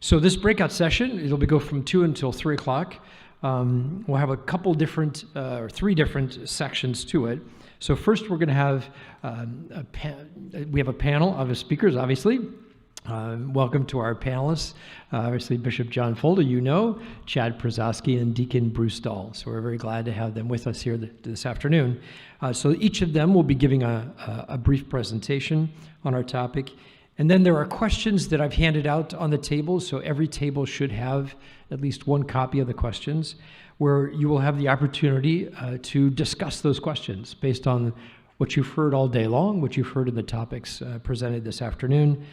So this breakout session, it'll go from 2 until 3 o'clock. We'll have a couple different, or 3 different sections to it. So first we're going to have we have a panel of speakers, obviously. Welcome to our panelists. Obviously, Bishop John Folda, Chad Przowski, and Deacon Bruce Dahl. So we're very glad to have them with us here this afternoon. So each of them will be giving a brief presentation on our topic. And then there are questions that I've handed out on the table. So every table should have at least one copy of the questions, where you will have the opportunity to discuss those questions based on what you've heard all day long, what you've heard in the topics presented this afternoon.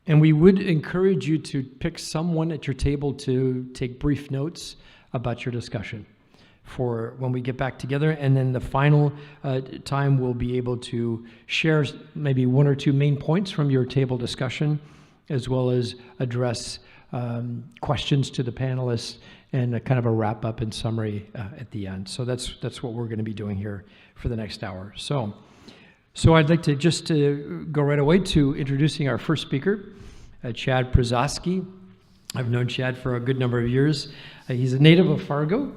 And we would encourage you to pick someone at your table to take brief notes about your discussion for when we get back together. And then the final time we'll be able to share maybe 1 or 2 main points from your table discussion, as well as address questions to the panelists and a kind of a wrap up and summary at the end. So that's what we're going to be doing here for the next hour. So I'd like to just go right away to introducing our first speaker, Chad Przowski. I've known Chad for a good number of years. He's a native of Fargo.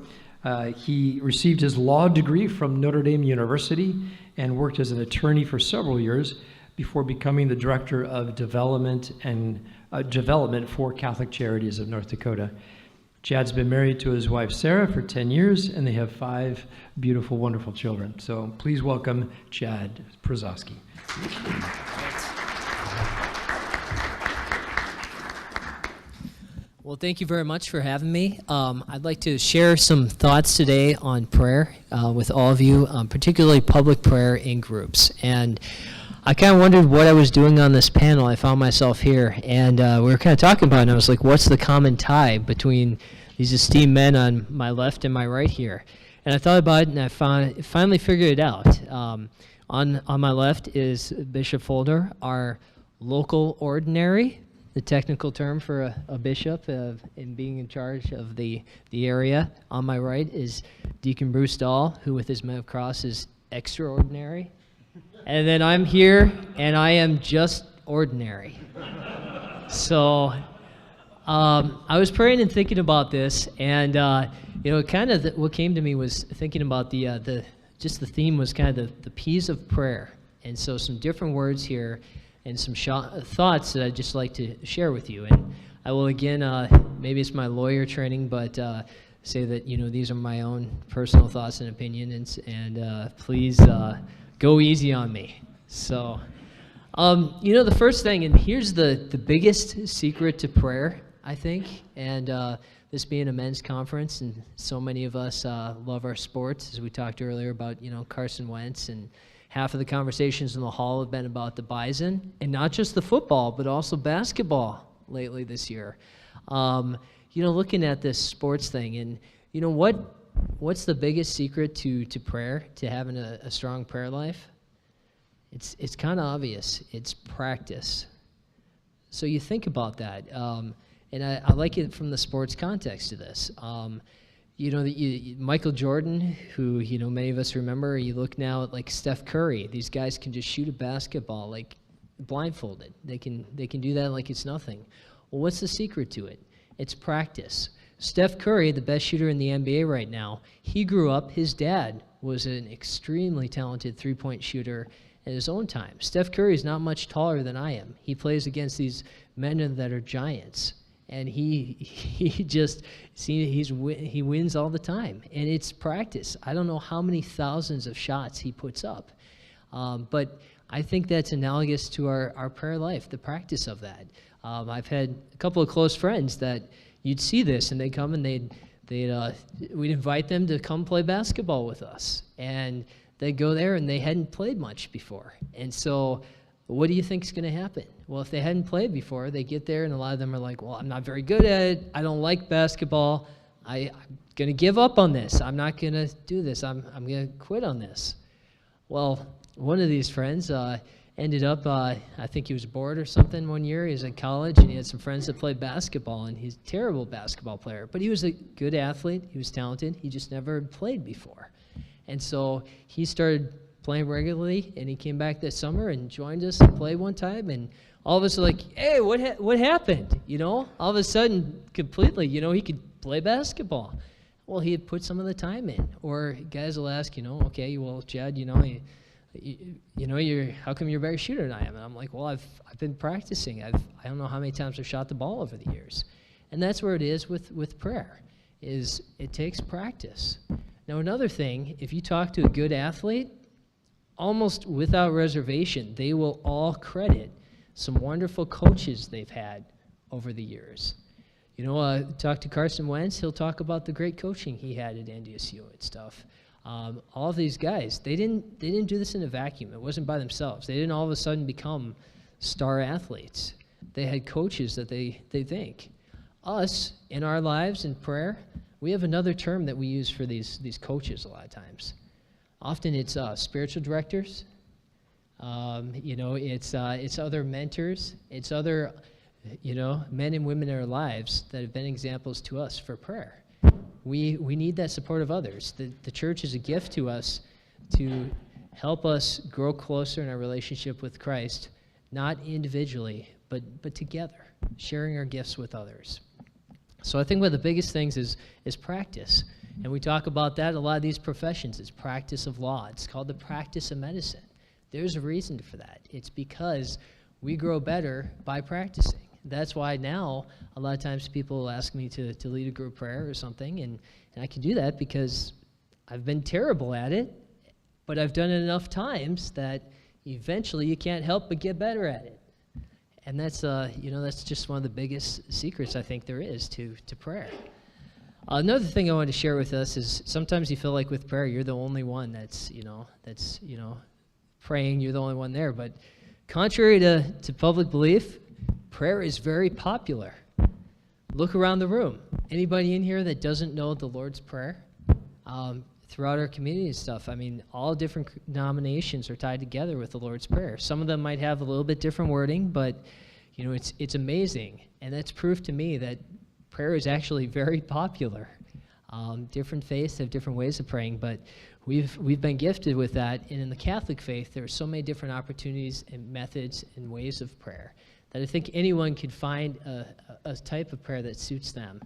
He received his law degree from Notre Dame University and worked as an attorney for several years before becoming the director of development for Catholic Charities of North Dakota. Chad's been married to his wife Sarah for 10 years, and they have 5 beautiful, wonderful children. So please welcome Chad Przowski. Well, thank you very much for having me. I'd like to share some thoughts today on prayer with all of you, particularly public prayer in groups. And I kind of wondered what I was doing on this panel. I found myself here, and we were kind of talking about it, and I was like, what's the common tie between these esteemed men on my left and my right here? And I thought about it, and I finally figured it out. On my left is Bishop Folder, our local ordinary, the technical term for a bishop in being in charge of the area. On my right is Deacon Bruce Dahl, who with his Med Cross is extraordinary. And then I'm here, and I am just ordinary. So I was praying and thinking about this, and kind of what came to me was thinking about the theme was kind of the P's of prayer. And so some different words here and some thoughts that I'd just like to share with you. And I will again, maybe it's my lawyer training, but say that these are my own personal thoughts and opinions, and please go easy on me. So, the first thing, and here's the biggest secret to prayer, I think, and this being a men's conference, and so many of us love our sports, as we talked earlier about, Carson Wentz, and half of the conversations in the hall have been about the Bison, and not just the football, but also basketball lately this year. Looking at this sports thing, and what's the biggest secret to prayer, to having a strong prayer life? It's kind of obvious. It's practice. So you think about that, and I like it from the sports context to this. Michael Jordan, who many of us remember. You look now at like Steph Curry. These guys can just shoot a basketball like blindfolded. They can do that like it's nothing. Well, what's the secret to it? It's practice. Steph Curry, the best shooter in the NBA right now, he grew up, his dad was an extremely talented three-point shooter at his own time. Steph Curry is not much taller than I am. He plays against these men that are giants, and he wins all the time, and it's practice. I don't know how many thousands of shots he puts up, but I think that's analogous to our prayer life, the practice of that. I've had a couple of close friends that you'd see this, and they'd come and we'd invite them to come play basketball with us, and they'd go there and they hadn't played much before. And so what do you think is going to happen? Well, if they hadn't played before, they get there, and a lot of them are like, well, I'm not very good at it. I don't like basketball. I'm going to give up on this. I'm not going to do this. I'm going to quit on this. Well, one of these friends ended up, I think he was bored or something one year. He was in college, and he had some friends that played basketball, and he's a terrible basketball player. But he was a good athlete. He was talented. He just never played before. And so he started playing regularly, and he came back this summer and joined us and played one time, and all of us are like, hey, what happened? All of a sudden, completely, he could play basketball. Well, he had put some of the time in. Or guys will ask, okay, well, Chad, you're how come you're a better shooter than I am? And I'm like, well, I've been practicing. I don't know how many times I've shot the ball over the years. And that's where it is with prayer, is it takes practice. Now, another thing, if you talk to a good athlete, almost without reservation, they will all credit some wonderful coaches they've had over the years. Talk to Carson Wentz, he'll talk about the great coaching he had at NDSU and stuff. All of these guys, they didn't do this in a vacuum. It wasn't by themselves. They didn't all of a sudden become star athletes. They had coaches that they think. Us, in our lives in prayer, we have another term that we use for these coaches a lot of times. Often it's spiritual directors. It's other mentors. It's other, men and women in our lives that have been examples to us for prayer. We need that support of others. The church is a gift to us to help us grow closer in our relationship with Christ, not individually, but together, sharing our gifts with others. So I think one of the biggest things is practice. And we talk about that, a lot of these professions. It's practice of law. It's called the practice of medicine. There's a reason for that. It's because we grow better by practicing. That's why now a lot of times people ask me to lead a group prayer or something, and I can do that because I've been terrible at it, but I've done it enough times that eventually you can't help but get better at it. And that's that's just one of the biggest secrets I think there is to prayer. Another thing I wanted to share with us is sometimes you feel like with prayer you're the only one that's praying. You're the only one there, but contrary to public belief, prayer is very popular. Look around the room. Anybody in here that doesn't know the Lord's Prayer? Throughout our community and stuff, all different denominations are tied together with the Lord's Prayer. Some of them might have a little bit different wording, but it's amazing, and that's proof to me that prayer is actually very popular. Different faiths have different ways of praying, but we've been gifted with that. And in the Catholic faith, there are so many different opportunities and methods and ways of prayer that I think anyone could find a type of prayer that suits them.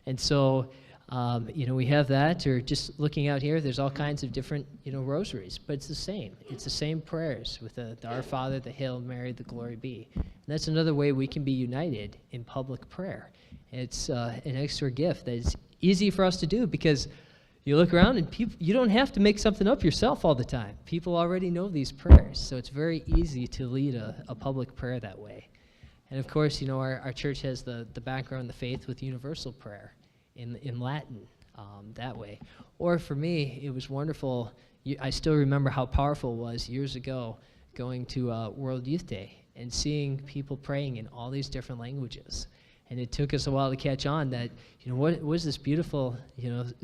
And so, we have that, or just looking out here, there's all kinds of different, rosaries, but it's the same. It's the same prayers with the Our Father, the Hail Mary, the Glory Be. And that's another way we can be united in public prayer. It's an extra gift that is easy for us to do because you look around and you don't have to make something up yourself all the time. People already know these prayers, so it's very easy to lead a public prayer that way. And of course, our church has the background, the faith with universal prayer in Latin that way. Or for me, it was wonderful. I still remember how powerful it was years ago going to World Youth Day and seeing people praying in all these different languages. And it took us a while to catch on that, what was this beautiful,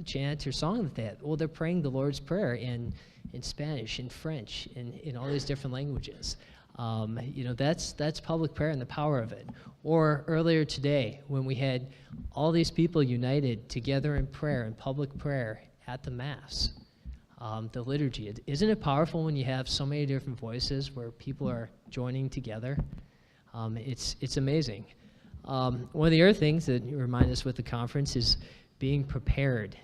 chant or song that they had? Well, they're praying the Lord's Prayer in Spanish, in French, in all these different languages. That's public prayer and the power of it. Or earlier today, when we had all these people united together in prayer, in public prayer at the Mass, the liturgy. Isn't it powerful when you have so many different voices where people are joining together? It's amazing. One of the other things that you remind us with the conference is being prepared.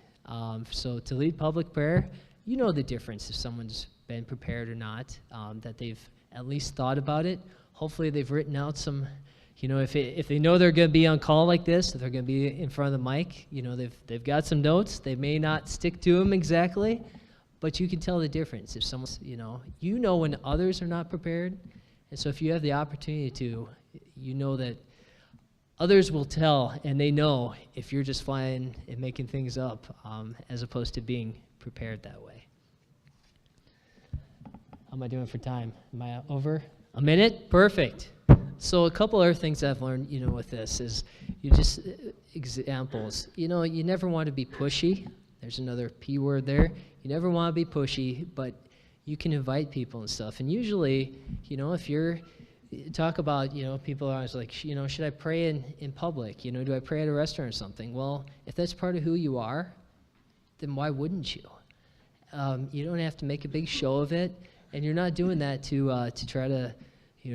So to lead public prayer, the difference if someone's been prepared or not, that they've at least thought about it. Hopefully they've written out some, if they know they're going to be on call like this, if they're going to be in front of the mic, they've got some notes. They may not stick to them exactly, but you can tell the difference. If someone's, when others are not prepared, and so if you have the opportunity to, that others will tell, and they know if you're just flying and making things up, as opposed to being prepared that way. How am I doing for time? Am I over? A minute? Perfect. So a couple other things I've learned, with this is examples. You never want to be pushy. There's another P word there. You never want to be pushy, but you can invite people and stuff. And usually, if you're talk about, people are always like, should I pray in public? Do I pray at a restaurant or something? Well, if that's part of who you are, then why wouldn't you? You don't have to make a big show of it. And you're not doing that to try to,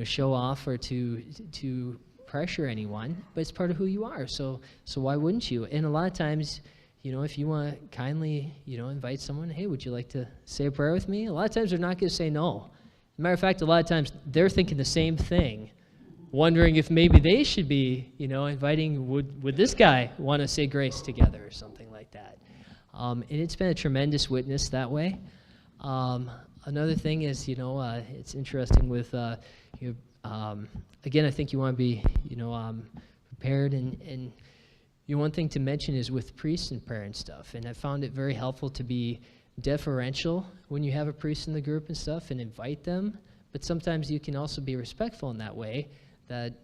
show off or to pressure anyone, but it's part of who you are. So why wouldn't you? And a lot of times, if you want to kindly, invite someone, hey, would you like to say a prayer with me? A lot of times they're not going to say no. As a matter of fact, a lot of times they're thinking the same thing, wondering if maybe they should be, inviting, would this guy want to say grace together or something like that. And it's been a tremendous witness that way. Another thing is, it's interesting with, again, I think you want to be, prepared. And one thing to mention is with priests in prayer and stuff. And I found it very helpful to be deferential when you have a priest in the group and stuff and invite them. But sometimes you can also be respectful in that way that,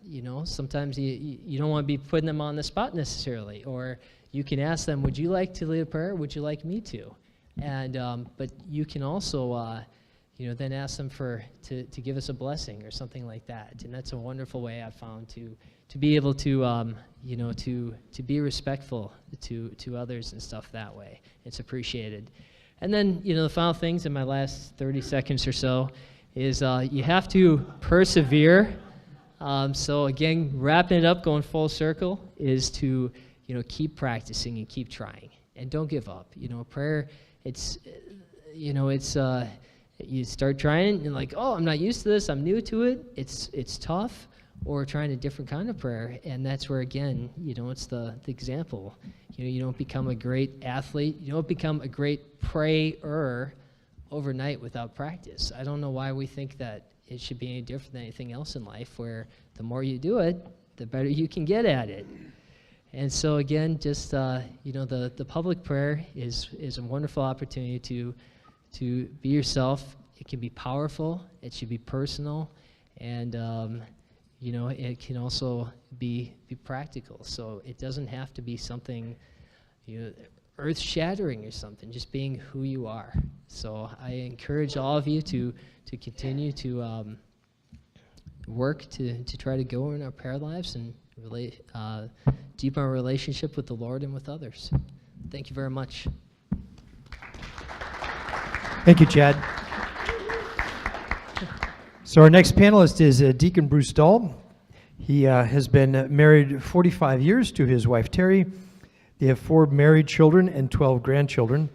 sometimes you don't want to be putting them on the spot necessarily. Or you can ask them, would you like to lead a prayer? Would you like me to? And but you can also, then ask them to give us a blessing or something like that. And that's a wonderful way I've found to be able to, to be respectful to others and stuff that way. It's appreciated. And then, the final things in my last 30 seconds or so is you have to persevere. So again, wrapping it up, going full circle, is to, keep practicing and keep trying. And don't give up. Prayer, it's, you start trying and like, oh, I'm not used to this, I'm new to it. It's tough. Or trying a different kind of prayer, and that's where, again, it's the example. You don't become a great athlete. You don't become a great prayer overnight without practice. I don't know why we think that it should be any different than anything else in life, where the more you do it, the better you can get at it. And so, again, just, the public prayer is a wonderful opportunity to be yourself. It can be powerful. It should be personal. And, it can also be practical. So it doesn't have to be something, earth-shattering or something, just being who you are. So I encourage all of you to continue to work to try to go in our prayer lives and deepen our relationship with the Lord and with others. Thank you very much. Thank you, Chad. So our next panelist is Deacon Bruce Dahl. He has been married 45 years to his wife, Terry. They have 4 married children and 12 grandchildren.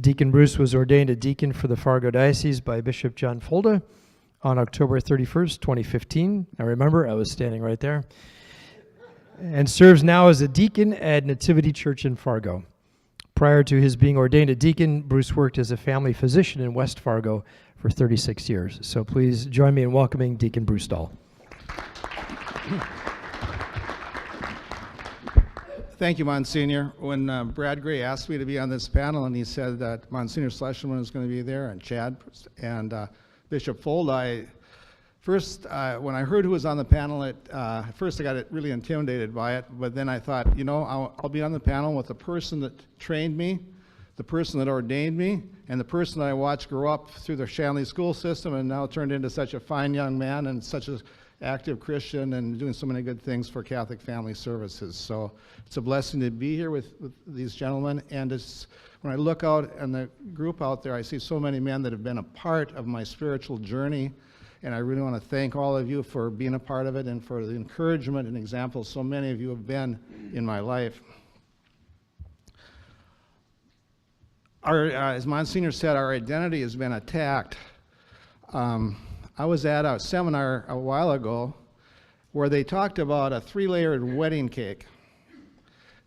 Deacon Bruce was ordained a deacon for the Fargo Diocese by Bishop John Folda on October 31st, 2015. I remember, I was standing right there. And serves now as a deacon at Nativity Church in Fargo. Prior to his being ordained a deacon, Bruce worked as a family physician in West Fargo for 36 years. So please join me in welcoming Deacon Bruce Dahl. Thank you, Monsignor. When Brad Gray asked me to be on this panel, and he said that Monsignor Schlesman was going to be there, and Chad, and Bishop Folda, when I heard who was on the panel, at first I got really intimidated by it, but then I thought, I'll be on the panel with the person that trained me, the person that ordained me, and the person that I watched grow up through the Shanley school system and now turned into such a fine young man and such an active Christian and doing so many good things for Catholic Family Services. So it's a blessing to be here with these gentlemen. And when I look out in the group out there, I see so many men that have been a part of my spiritual journey. And I really want to thank all of you for being a part of it and for the encouragement and example so many of you have been in my life. As Monsignor said, our identity has been attacked. I was at a seminar a while ago where they talked about a 3-layered wedding cake.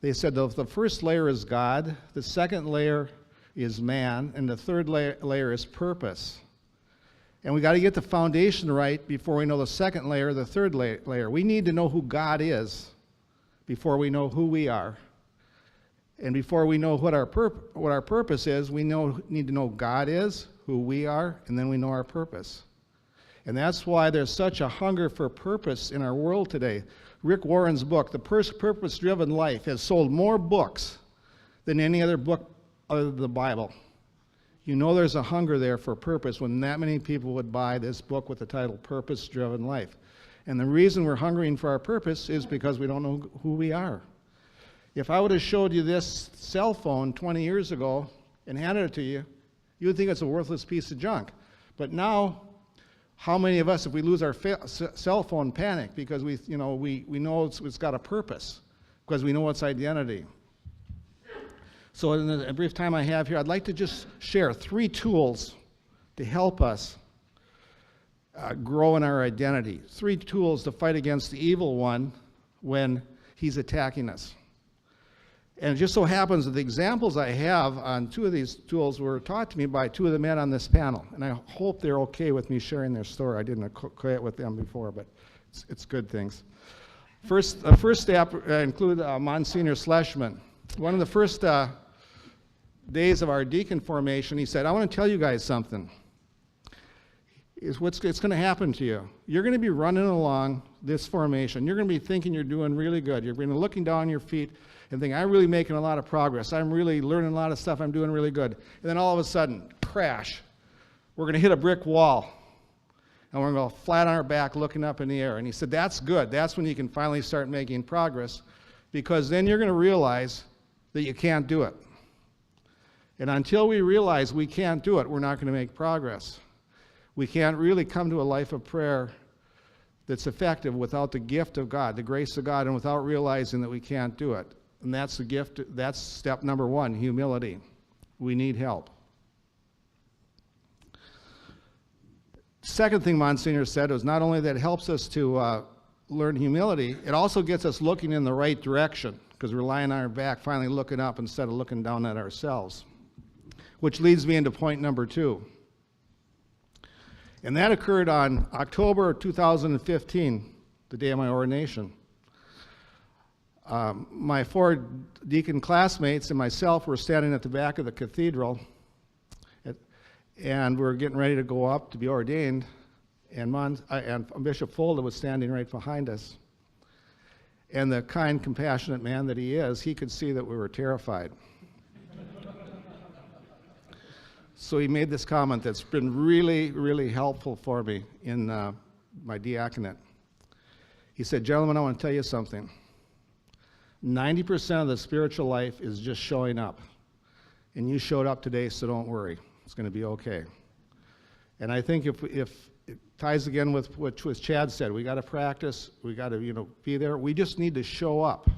They said the first layer is God, the second layer is man, and the third layer is purpose. And we got to get the foundation right before we know the second layer, the third layer. We need to know who God is before we know who we are. And before we know what our purpose is, we need to know God is, who we are, and then we know our purpose. And that's why there's such a hunger for purpose in our world today. Rick Warren's book, The Purpose-Driven Life, has sold more books than any other book other than the Bible. There's a hunger there for purpose when that many people would buy this book with the title Purpose-Driven Life. And the reason we're hungering for our purpose is because we don't know who we are. If I would have showed you this cell phone 20 years ago and handed it to you, you would think it's a worthless piece of junk. But now, how many of us, if we lose our cell phone, panic because we know it's got a purpose, because we know its identity? So in the brief time I have here, I'd like to just share 3 tools to help us grow in our identity. 3 tools to fight against the evil one when he's attacking us. And it just so happens that the examples I have on 2 of these tools were taught to me by 2 of the men on this panel. And I hope they're okay with me sharing their story. I didn't quit with them before, but it's good things. First step include Monsignor Schlesman. One of the first days of our deacon formation, he said, I want to tell you guys something. It's going to happen to you. You're going to be running along this formation. You're going to be thinking you're doing really good. You're going to be looking down your feet and thinking, I'm really making a lot of progress. I'm really learning a lot of stuff. I'm doing really good. And then all of a sudden, crash. We're going to hit a brick wall. And we're going to go flat on our back looking up in the air. And he said, that's good. That's when you can finally start making progress, because then you're going to realize that you can't do it. And until we realize we can't do it, we're not going to make progress. We can't really come to a life of prayer that's effective without the gift of God, the grace of God, and without realizing that we can't do it. And that's the gift. That's step number 1, humility. We need help. Second thing Monsignor said was not only that it helps us to learn humility, it also gets us looking in the right direction, because we're lying on our back, finally looking up instead of looking down at ourselves. Which leads me into point number 2. And that occurred on October 2015, the day of my ordination. My 4 deacon classmates and myself were standing at the back of the cathedral, and we were getting ready to go up to be ordained, and Bishop Folda was standing right behind us. And the kind, compassionate man that he is, he could see that we were terrified. So he made this comment that's been really, really helpful for me in my diaconate. He said, gentlemen, I want to tell you something. 90% of the spiritual life is just showing up. And you showed up today, so don't worry. It's going to be okay. And I think if it ties again with what Chad said, we got to practice, we got to be there. We just need to show up.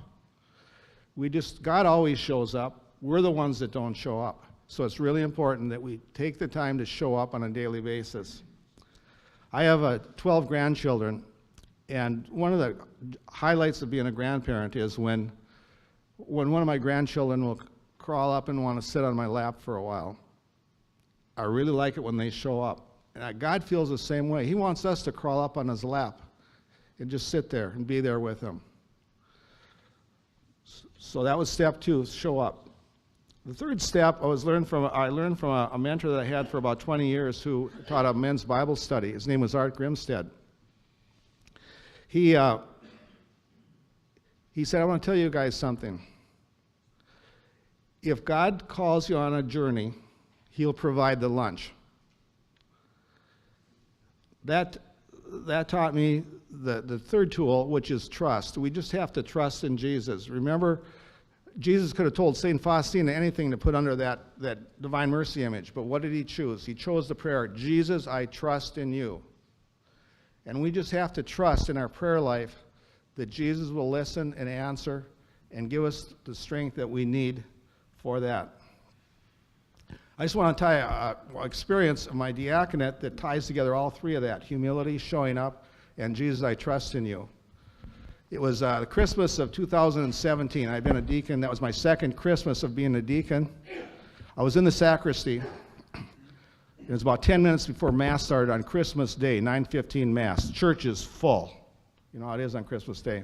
God always shows up. We're the ones that don't show up. So it's really important that we take the time to show up on a daily basis. I have 12 grandchildren, and one of the highlights of being a grandparent is when one of my grandchildren will crawl up and want to sit on my lap for a while. I really like it when they show up. And God feels the same way. He wants us to crawl up on his lap and just sit there and be there with him. So that was step 2, show up. The third step I learned from a mentor that I had for about 20 years who taught a men's Bible study. His name was Art Grimstead. He said, I want to tell you guys something. If God calls you on a journey, he'll provide the lunch. That taught me the third tool, which is trust. We just have to trust in Jesus. Remember, Jesus could have told St. Faustina anything to put under that divine mercy image, but what did he choose? He chose the prayer, Jesus, I trust in you. And we just have to trust in our prayer life that Jesus will listen and answer and give us the strength that we need for that. I just want to tie an experience of my diaconate that ties together all 3 of that, humility, showing up, and Jesus, I trust in you. It was the Christmas of 2017. I'd been a deacon. That was my second Christmas of being a deacon. I was in the sacristy. It was about 10 minutes before Mass started on Christmas Day, 9:15 Mass. Church is full. You know how it is on Christmas Day.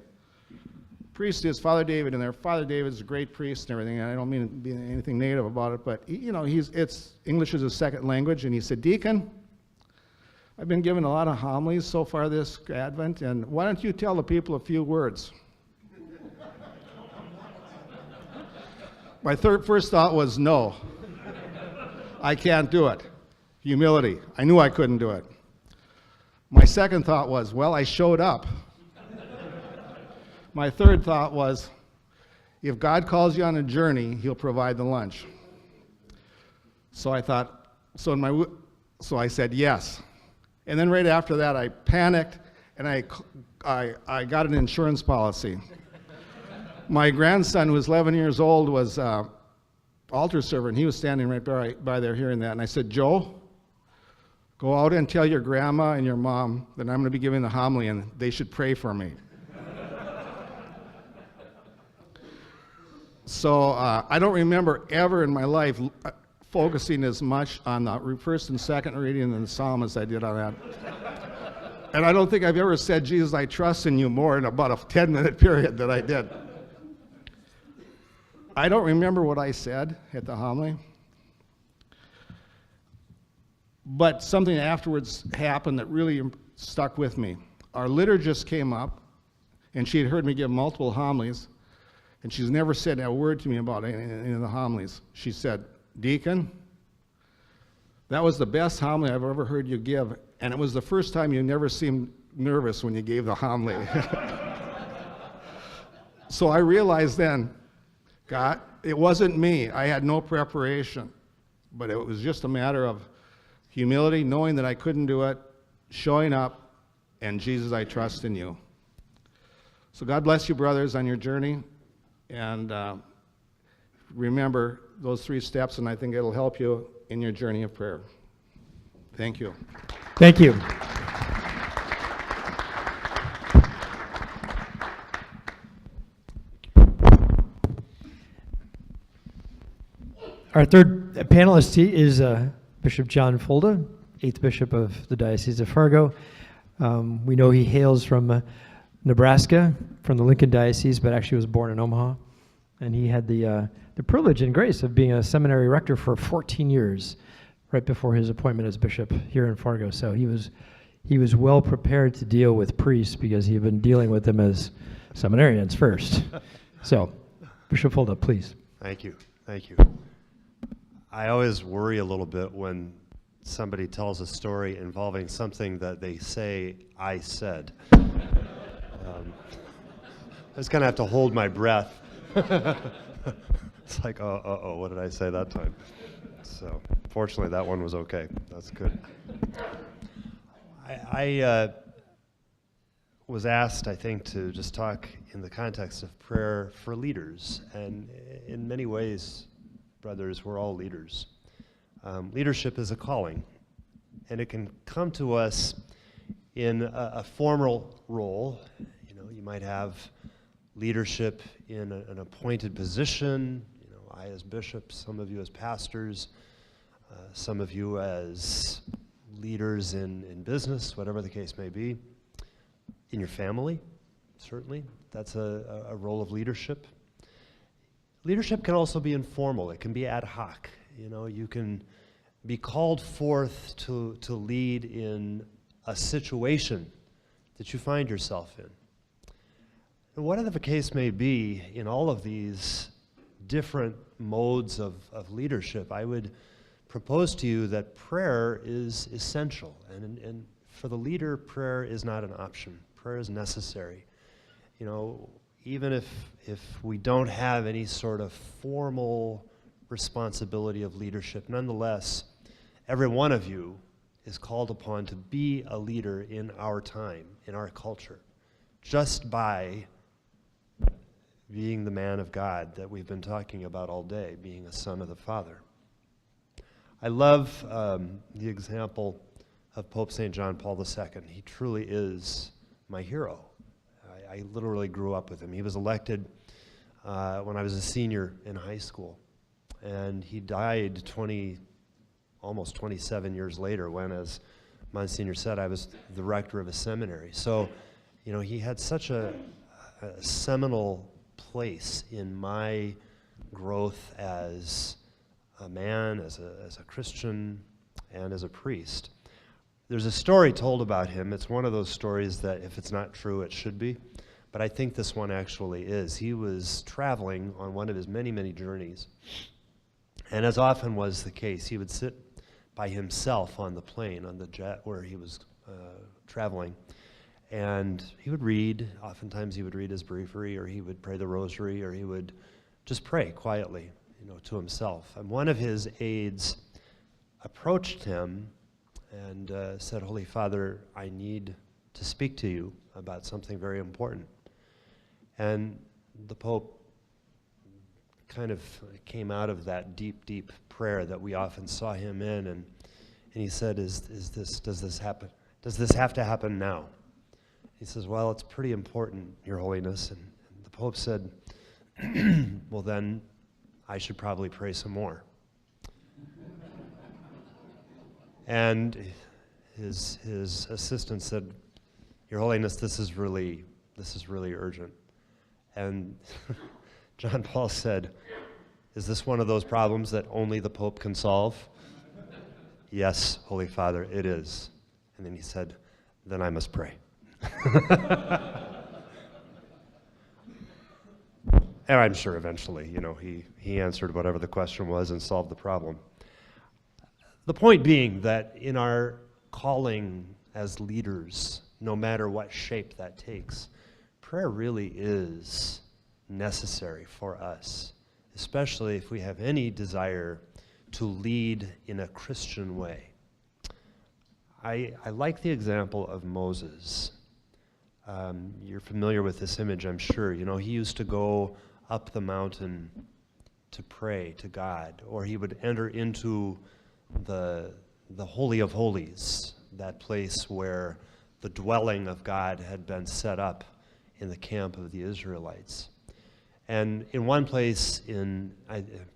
Priest is Father David in there. Father David's a great priest and everything. And I don't mean to be anything negative about it, but English is his second language. And he said, Deacon, I've been given a lot of homilies so far this Advent, and why don't you tell the people a few words? My first thought was, no, I can't do it. Humility. I knew I couldn't do it. My second thought was, well, I showed up. My third thought was, if God calls you on a journey, he'll provide the lunch. So I thought, So I said yes. And then right after that, I panicked, and I got an insurance policy. My grandson, who was 11 years old, was altar server, and he was standing right by there hearing that. And I said, Joe, go out and tell your grandma and your mom that I'm going to be giving the homily, and they should pray for me. So I don't remember ever in my life focusing as much on the first and second reading in the psalm as I did on that. And I don't think I've ever said, Jesus, I trust in you more in about a 10-minute period that I did. I don't remember what I said at the homily, but something afterwards happened that really stuck with me. Our liturgist came up, and she had heard me give multiple homilies, and she's never said a word to me about any of the homilies. She said, Deacon, that was the best homily I've ever heard you give, and it was the first time you never seemed nervous when you gave the homily. So I realized then, God, it wasn't me. I had no preparation, but it was just a matter of humility, knowing that I couldn't do it, showing up, and Jesus, I trust in you. So God bless you, brothers, on your journey, and remember those 3 steps, and I think it'll help you in your journey of prayer. Thank you. Thank you. Our third panelist is Bishop John Fulda, 8th Bishop of the Diocese of Fargo. We know he hails from Nebraska, from the Lincoln Diocese, but actually was born in Omaha. And he had the privilege and grace of being a seminary rector for 14 years, right before his appointment as bishop here in Fargo. So he was well prepared to deal with priests because he had been dealing with them as seminarians first. So, Bishop Fulda, please. Thank you. Thank you. I always worry a little bit when somebody tells a story involving something that they say I said. I just kind of have to hold my breath. It's like, oh, what did I say that time? So, fortunately, that one was okay. That's good. I was asked, I think, to just talk in the context of prayer for leaders. And in many ways, brothers, we're all leaders. Leadership is a calling, and it can come to us in a formal role. You know, you might have leadership in an appointed position. You know, I as bishop, some of you as pastors, some of you as leaders in business, whatever the case may be. In your family, certainly, that's a role of leadership. Leadership can also be informal. It can be ad hoc. You know, you can be called forth to lead in a situation that you find yourself in. And whatever the case may be, in all of these different modes of leadership, I would propose to you that prayer is essential. And for the leader, prayer is not an option. Prayer is necessary. You know, even if we don't have any sort of formal responsibility of leadership, nonetheless, every one of you is called upon to be a leader in our time, in our culture, just by being the man of God that we've been talking about all day, being a son of the Father. I love the example of Pope St. John Paul II. He truly is my hero. I literally grew up with him. He was elected when I was a senior in high school, and he died almost 27 years later when, as Monsignor said, I was the rector of a seminary. So, you know, he had such a seminal place in my growth as a man, as a Christian, and as a priest. There's a story told about him. It's one of those stories that if it's not true, it should be. But I think this one actually is. He was traveling on one of his many, many journeys. And as often was the case, he would sit by himself on the plane, on the jet where he was traveling. And he would read. Oftentimes he would read his breviary, or he would pray the rosary, or he would just pray quietly, you know, to himself. And one of his aides approached him and said, Holy Father, I need to speak to you about something very important. And the Pope kind of came out of that deep, deep prayer that we often saw him in, and he said, does this happen? Does this have to happen now? He says, well, it's pretty important, Your Holiness. And the Pope said, well, then I should probably pray some more. And his assistant said, Your Holiness, this is really urgent. And John Paul said, is this one of those problems that only the Pope can solve? Yes, Holy Father, it is. And then he said, then I must pray. And I'm sure eventually, he answered whatever the question was and solved the problem. The point being that in our calling as leaders, no matter what shape that takes, prayer really is necessary for us, especially if we have any desire to lead in a Christian way. I like the example of Moses. You're familiar with this image, I'm sure. He used to go up the mountain to pray to God, or he would enter into the Holy of Holies, that place where the dwelling of God had been set up in the camp of the Israelites. And in one place, I'm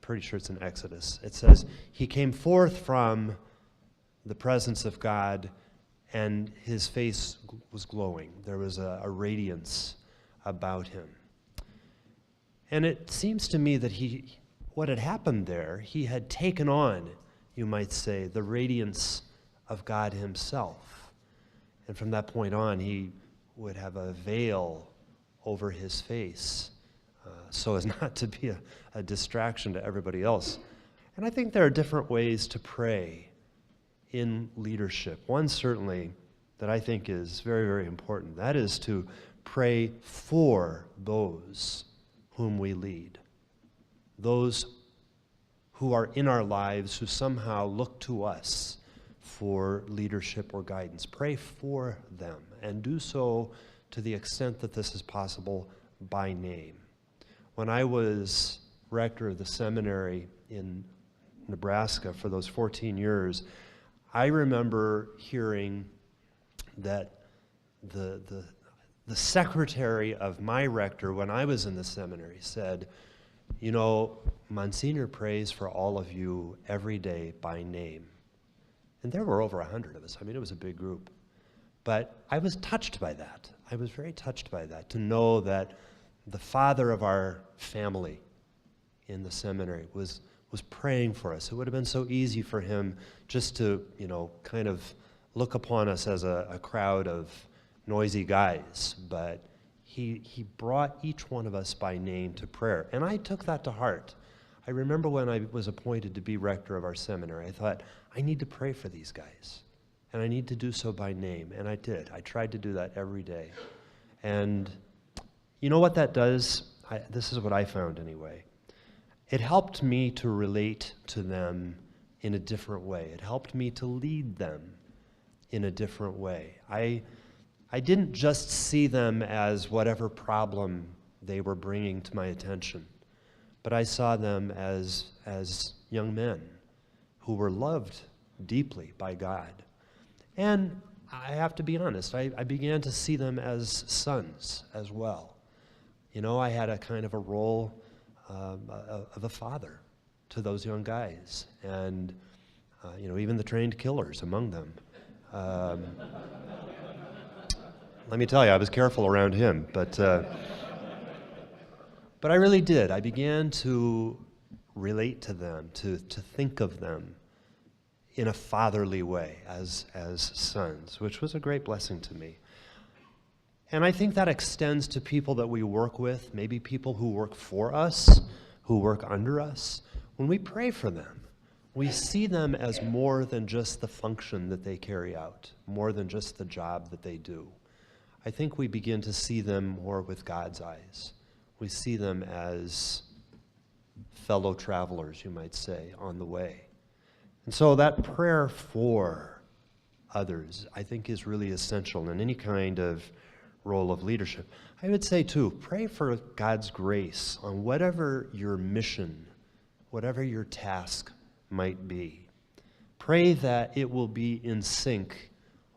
pretty sure it's in Exodus, it says, he came forth from the presence of God, and his face was glowing. There was a radiance about him. And it seems to me that what had happened there, he had taken on, you might say, the radiance of God himself. And from that point on, he would have a veil over his face, so as not to be a distraction to everybody else. And I think there are different ways to pray in leadership. One certainly that I think is very, very important. That is to pray for those whom we lead, those who are in our lives who somehow look to us for leadership or guidance. Pray for them, and do so to the extent that this is possible by name. When I was rector of the seminary in Nebraska for those 14 years, I remember hearing that the secretary of my rector when I was in the seminary said, Monsignor prays for all of you every day by name. And there were over 100 of us. It was a big group. But I was touched by that. I was very touched by that, to know that the father of our family in the seminary was praying for us. It would have been so easy for him just to, kind of look upon us as a crowd of noisy guys. But he brought each one of us by name to prayer. And I took that to heart. I remember when I was appointed to be rector of our seminary, I thought, I need to pray for these guys. And I need to do so by name. And I did. I tried to do that every day. And you know what that does? This is what I found anyway. It helped me to relate to them in a different way. It helped me to lead them in a different way. I didn't just see them as whatever problem they were bringing to my attention, but I saw them as young men who were loved deeply by God. And I have to be honest, I began to see them as sons as well. I had a kind of a role of a father to those young guys, and even the trained killers among them. Let me tell you, I was careful around him, but I really did. I began to relate to them, to think of them in a fatherly way as sons, which was a great blessing to me. And I think that extends to people that we work with, maybe people who work for us, who work under us. When we pray for them, we see them as more than just the function that they carry out, more than just the job that they do. I think we begin to see them more with God's eyes. We see them as fellow travelers, you might say, on the way. And so that prayer for others, I think is really essential in any kind of role of leadership. I would say too, pray for God's grace on whatever your mission, whatever your task might be. Pray that it will be in sync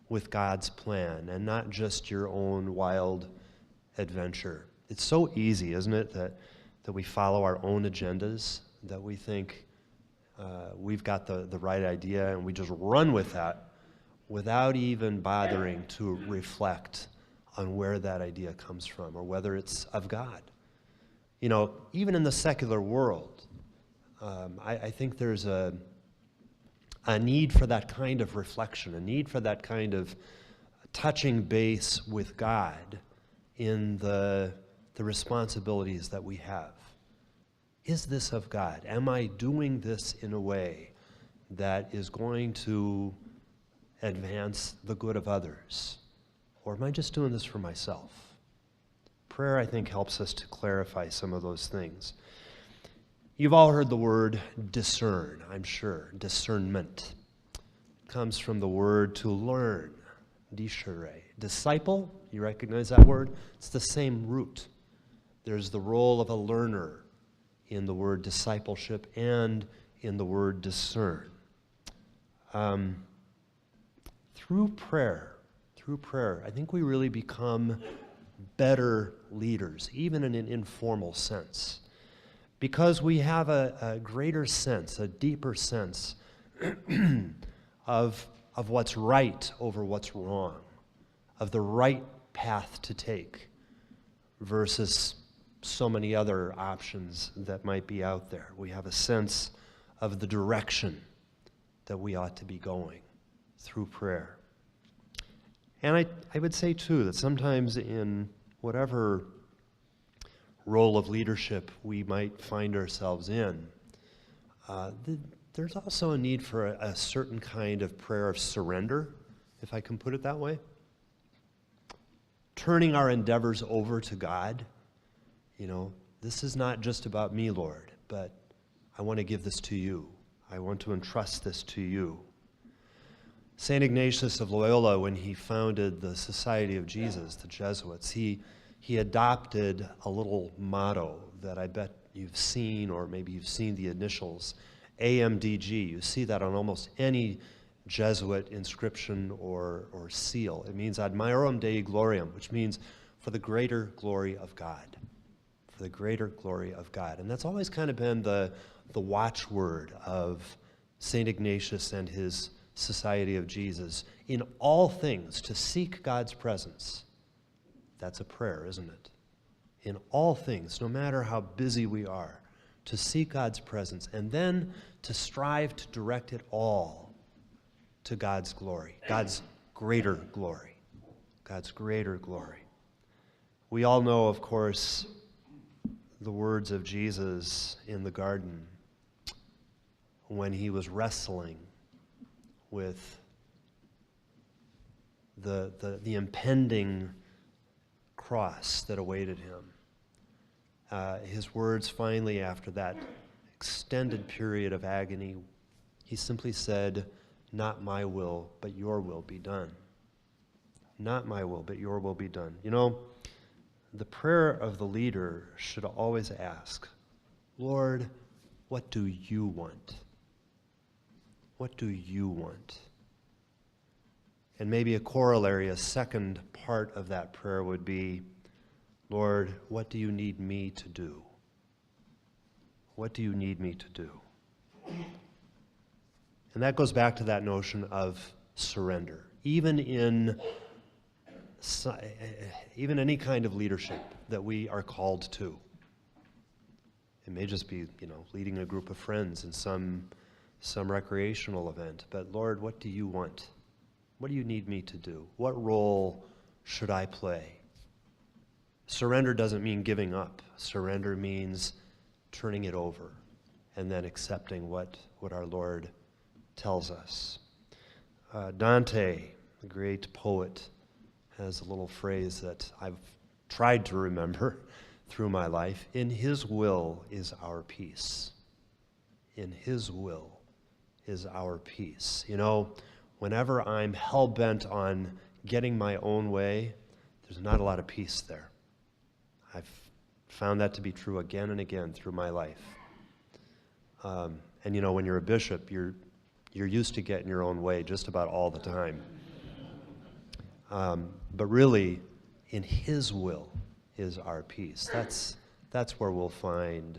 with God's plan and not just your own wild adventure. It's so easy, isn't it, that we follow our own agendas, that we think we've got the right idea and we just run with that without even bothering to reflect on where that idea comes from or whether it's of God. You know, even in the secular world, I think there's a need for that kind of reflection, a need for that kind of touching base with God in the responsibilities that we have. Is this of God? Am I doing this in a way that is going to advance the good of others? Or am I just doing this for myself? Prayer, I think, helps us to clarify some of those things. You've all heard the word discern, I'm sure. Discernment. It comes from the word to learn, dishere. Disciple, you recognize that word? It's the same root. There's the role of a learner in the word discipleship and in the word discern. Through prayer, I think we really become better leaders, even in an informal sense, because we have a greater sense, a deeper sense of what's right over what's wrong, of the right path to take versus so many other options that might be out there. We have a sense of the direction that we ought to be going through prayer. And I would say, too, that sometimes in whatever role of leadership we might find ourselves in, there's also a need for a certain kind of prayer of surrender, if I can put it that way. Turning our endeavors over to God. You know, this is not just about me, Lord, but I want to give this to you. I want to entrust this to you. St. Ignatius of Loyola, when he founded the Society of Jesus, the Jesuits, he adopted a little motto that I bet you've seen, or maybe you've seen the initials, AMDG. You see that on almost any Jesuit inscription or seal. It means Ad Maiorem Dei Gloriam, which means for the greater glory of God. For the greater glory of God. And that's always kind of been the watchword of St. Ignatius and his Society of Jesus. In all things, to seek God's presence. That's a prayer, isn't it? In all things, no matter how busy we are, to seek God's presence and then to strive to direct it all to God's glory, God's greater glory, God's greater glory. We all know, of course, the words of Jesus in the garden when he was wrestling with the impending cross that awaited him. His words finally, after that extended period of agony, he simply said, "Not my will, but your will be done." Not my will, but your will be done. You know, the prayer of the leader should always ask, Lord, what do you want? What do you want? And maybe a corollary, a second part of that prayer would be, Lord, what do you need me to do? What do you need me to do? And that goes back to that notion of surrender. Even in any kind of leadership that we are called to. It may just be, leading a group of friends in some recreational event. But Lord, what do you want? What do you need me to do? What role should I play? Surrender doesn't mean giving up. Surrender means turning it over and then accepting what our Lord tells us. Dante, the great poet, has a little phrase that I've tried to remember through my life. In his will is our peace. In his will is our peace. whenever I'm hell-bent on getting my own way, there's not a lot of peace there. I've found that to be true again and again through my life. And you know, when you're a bishop, you're used to getting your own way just about all the time. But really, in His will is our peace. That's where we'll find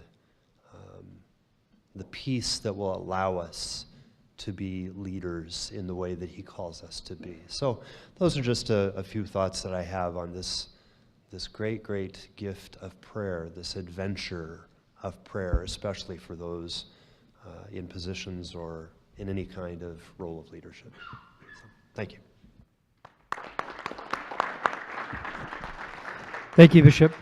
the peace that will allow us to be leaders in the way that He calls us to be. So those are just a few thoughts that I have on this great, great gift of prayer, this adventure of prayer, especially for those in positions or in any kind of role of leadership. So, thank you. Thank you, Bishop.